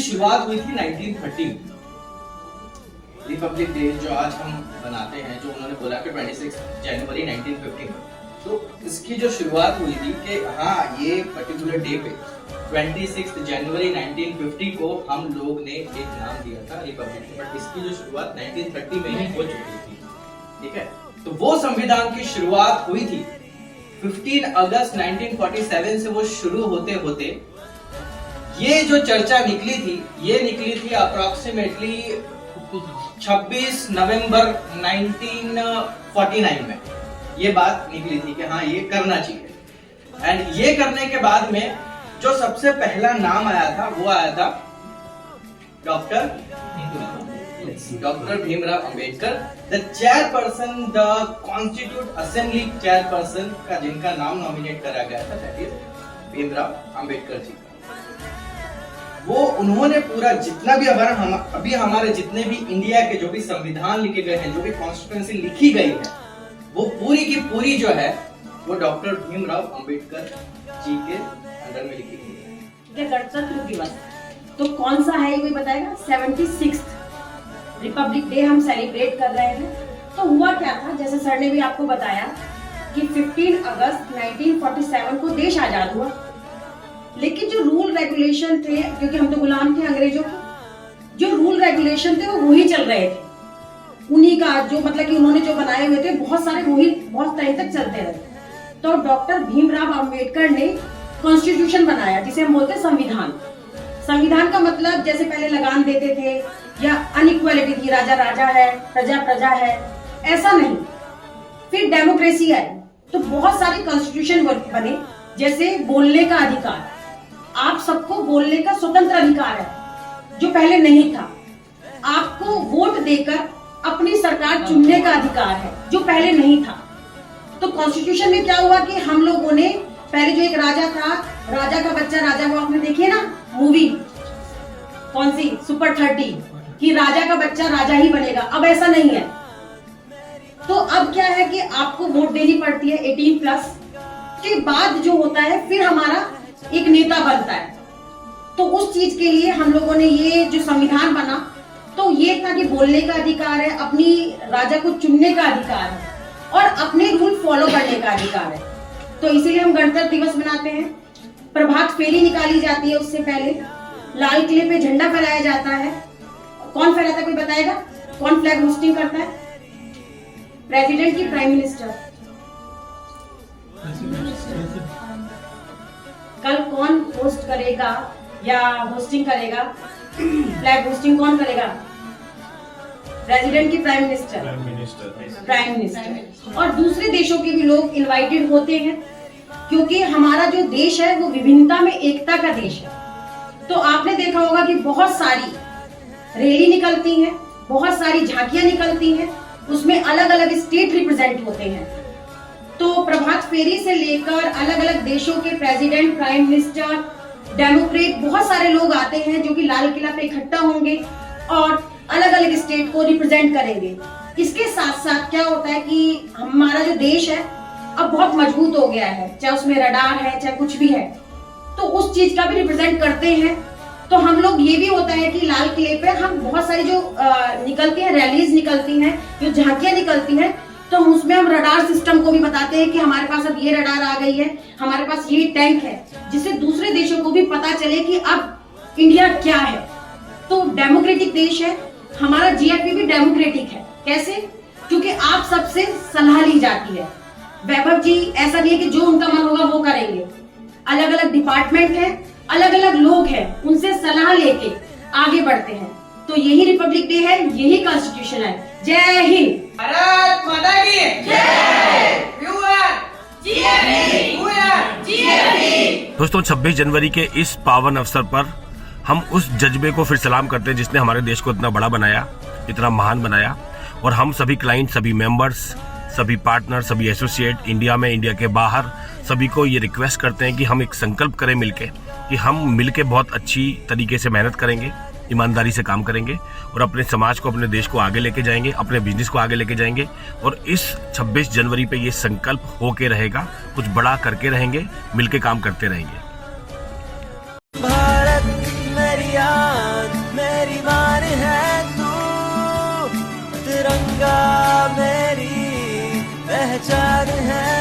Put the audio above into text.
शुरुआत हुई थी 1913। रिपब्लिक डे जो आज हम बनाते हैं, जो उन्होंने बोला कि 26 जनवरी 1915, तो इसकी जो शुरुआत हुई थी कि हाँ ये पर्टिकुलर डे पे 26 जनवरी 1950 को हम लोग ने एक नाम दिया था रिपब्लिक, बट इसकी जो शुरुआत 1930 में ही हो चुकी थी। ठीक है, तो वो संविधान की शुरुआत हुई थी 15 अगस्त 1947 से। वो शुरू होते होते ये जो चर्चा निकली थी अप्रोक्सीमेटली 26 नवंबर 1949 में ये बात निकली थी कि हाँ ये करना चाहिए। एंड ये करने के बाद में जो सबसे पहला नाम आया था वो आया था doctor Bhimrao Ambedkar, the chairperson, the constitute assembly chairperson का जिनका नाम नॉमिनेट करा गया था, दैट इज भीमराव अंबेडकर जी। वो उन्होंने पूरा जितना भी अभी हमारे जितने भी इंडिया के जो भी संविधान लिखे गए हैं, जो भी कॉन्स्टिट्यूएंसी लिखी गई है, वो पूरी की पूरी जो है वो डॉक्टर भीमराव अंबेडकर जी के अंडर में लिखी गई है। गणतंत्र दिवस तो कौन सा है ये कोई बताएगा? 76 रिपब्लिक डे हम सेलिब्रेट कर रहे हैं। तो हुआ क्या था, जैसे सर ने भी आपको बताया कि 15 अगस्त 1947 को देश आजाद हुआ, लेकिन जो रूल रेगुलेशन थे, क्योंकि हम तो गुलाम थे अंग्रेजों के, जो रूल रेगुलेशन थे वो वही चल रहे थे। उन्हीं का जो मतलब कि उन्होंने जो बनाए हुए थे बहुत सारे वही बहुत टाइम तक चलते रहे। तो डॉक्टर भीमराव अंबेडकर ने कॉन्स्टिट्यूशन बनाया जिसे हम बोलते हैं संविधान। संविधान का मतलब जैसे पहले लगान देते थे या अनइक्वालिटी थी, राजा राजा है, प्रजा प्रजा है, ऐसा नहीं। फिर डेमोक्रेसी आई तो बहुत सारे कॉन्स्टिट्यूशन बने, जैसे बोलने का अधिकार, आप सबको बोलने का स्वतंत्र अधिकार है जो पहले नहीं था। आपको वोट देकर अपनी सरकार चुनने का अधिकार है जो पहले नहीं था। तो कॉन्स्टिट्यूशन में क्या हुआ कि हम लोगों ने पहले जो एक राजा था, राजा का बच्चा राजा, वो आपने देखी है ना मूवी, कौन सी, सुपर 30, कि राजा का बच्चा राजा ही बनेगा। अब ऐसा नहीं है। तो अब क्या है कि आपको वोट देनी पड़ती है 18+ के बाद जो होता है फिर हमारा एक नेता बनता है। तो उस चीज के लिए हम लोगों ने ये जो संविधान बना, तो ये था कि बोलने का अधिकार है, अपनी राजा को चुनने का अधिकार है और अपने रूल फॉलो करने का अधिकार है। तो इसीलिए हम गणतंत्र दिवस मनाते हैं। प्रभात फेरी निकाली जाती है, उससे पहले लाल किले पे झंडा फहराया जाता है। कौन फहराता है कोई बताएगा? कौन फ्लैग होस्टिंग करता है? प्रेसिडेंट की प्राइम मिनिस्टर? कल कौन होस्ट करेगा या होस्टिंग करेगा? फ्लैग होस्टिंग कौन करेगा? प्रेसिडेंट की प्राइम मिनिस्टर। और दूसरे देशों के भी लोग इनवाइटेड होते हैं, क्योंकि हमारा जो देश है वो विभिन्नता में एकता का देश है। तो आपने देखा होगा कि बहुत सारी रैली निकलती हैं, बहुत सारी झांकियां निकलती हैं, उसमें अलग अलग स्टेट रिप्रेजेंट होते हैं। तो प्रभात फेरी से लेकर अलग अलग देशों के प्रेसिडेंट, प्राइम मिनिस्टर, डेमोक्रेट, बहुत सारे लोग आते हैं जो कि लाल किला पे इकट्ठा होंगे और अलग अलग स्टेट को रिप्रेजेंट करेंगे। इसके साथ साथ क्या होता है कि हमारा जो देश है अब बहुत मजबूत हो गया है, चाहे उसमें रडार है चाहे कुछ भी है, तो उस चीज का भी रिप्रेजेंट करते हैं। तो हम लोग ये भी होता है कि लाल किले पे हम बहुत सारी जो निकलती हैं, रैलीज निकलती हैं, जो झांकियां निकलती हैं, तो उसमें हम रडार सिस्टम को भी बताते हैं कि हमारे पास अब ये रडार आ गई है, हमारे पास ये टैंक है, जिससे दूसरे देशों को भी पता चले कि अब इंडिया क्या है। तो डेमोक्रेटिक देश है हमारा, जीएफपी भी डेमोक्रेटिक है। कैसे? क्योंकि आप सबसे सलाह ली जाती है। वैभव जी ऐसा नहीं है कि जो उनका मन होगा वो करेंगे। अलग अलग डिपार्टमेंट है, अलग अलग लोग हैं, उनसे सलाह लेके आगे बढ़ते हैं। तो यही रिपब्लिक डे है, यही कॉन्स्टिट्यूशन है। जय हिंद। भारत माता की जय। दोस्तों 26 जनवरी के इस पावन अवसर पर हम उस जज्बे को फिर सलाम करते हैं जिसने हमारे देश को इतना बड़ा बनाया, इतना महान बनाया। और हम सभी क्लाइंट, सभी मेंबर्स, सभी पार्टनर, सभी एसोसिएट, इंडिया में, इंडिया के बाहर, सभी को ये रिक्वेस्ट करते हैं कि हम एक संकल्प करें मिलके, कि हम मिलके बहुत अच्छी तरीके से मेहनत करेंगे, ईमानदारी से काम करेंगे और अपने समाज को, अपने देश को आगे लेके जाएंगे, अपने बिजनेस को आगे लेके जाएंगे। और इस 26 जनवरी पे ये संकल्प होके रहेगा, कुछ बड़ा करके रहेंगे, मिलके काम करते रहेंगे। भारत मेरी पहचान है